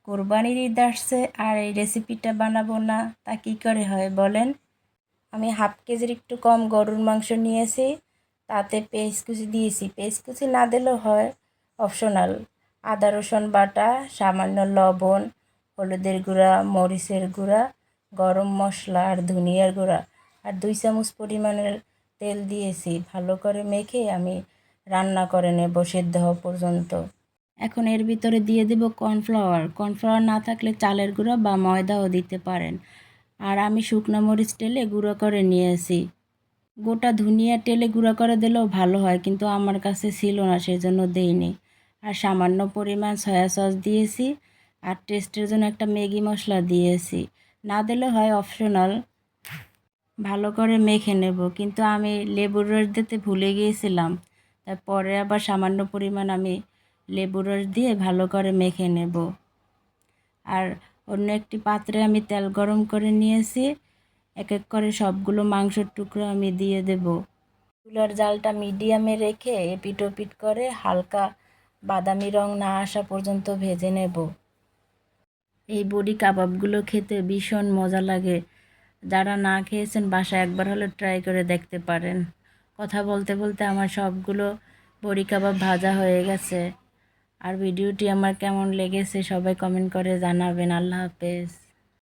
কোরবানির ঈদ আসছে আর এই রেসিপিটা বানাবো না তা কী করে হয় বলেন। আমি হাফ কেজির একটু কম গরুর মাংস নিয়েছি, তাতে পেঁয়াজ কুচি দিয়েছি। পেঁয়াজ কুচি না দিলেও হয়, অপশনাল। আদা রসুন বাটা, সামান্য লবণ, হলুদের গুঁড়া, মরিচের গুঁড়া, গরম মশলা আর ধনিয়ার গুঁড়া আর 2 চামচ পরিমাণের তেল দিয়েছি। ভালো করে মেখে আমি রান্না করে নেব সেদ্ধ হওয়া পর্যন্ত। এখন এর ভিতরে দিয়ে দেব কর্নফ্লাওয়ার। কর্নফ্লাওয়ার না থাকলে চালের গুঁড়া বা ময়দাও দিতে পারেন। আর আমি শুকনো মরিচ টেলে গুঁড়ো করে নিয়েছি। গোটা ধনিয়া টেলে গুঁড়ো করে দিলেও ভালো হয়, কিন্তু আমার কাছে ছিল না, সেজন্য দেইনি। আর সামান্য পরিমাণ সয়া সস দিয়েছি আর টেস্টের জন্য একটা ম্যাগি মশলা দিয়েছি। না দিলে হয়, অপশনাল। ভালো করে মেখে নেব, কিন্তু আমি লেবুর রস দিতে ভুলে গিয়েছিলাম, তারপরে আবার সামান্য পরিমাণ আমি লেবুর রস দিয়ে ভালো করে মেখে নেব। আর অন্য একটি পাত্রে আমি তেল গরম করে নিয়েছি, এক এক করে সবগুলো মাংসের টুকরো আমি দিয়ে দেব। চুলার জালটা মিডিয়ামে রেখে এপিট ওপিট করে হালকা বাদামি রং না আসা পর্যন্ত ভেজে নেব। এই বড়ি কাবাবগুলো খেতে ভীষণ মজা লাগে। যারা না খেয়েছেন বাসায় একবার হলে ট্রাই করে দেখতে পারেন। কথা বলতে বলতে আমার সবগুলো বড়ি কাবাব ভাজা হয়ে গেছে। আর ভিডিওটি আমার কেমন লেগেছে সবাই কমেন্ট করে জানাবেন। আল্লাহ হাফেজ।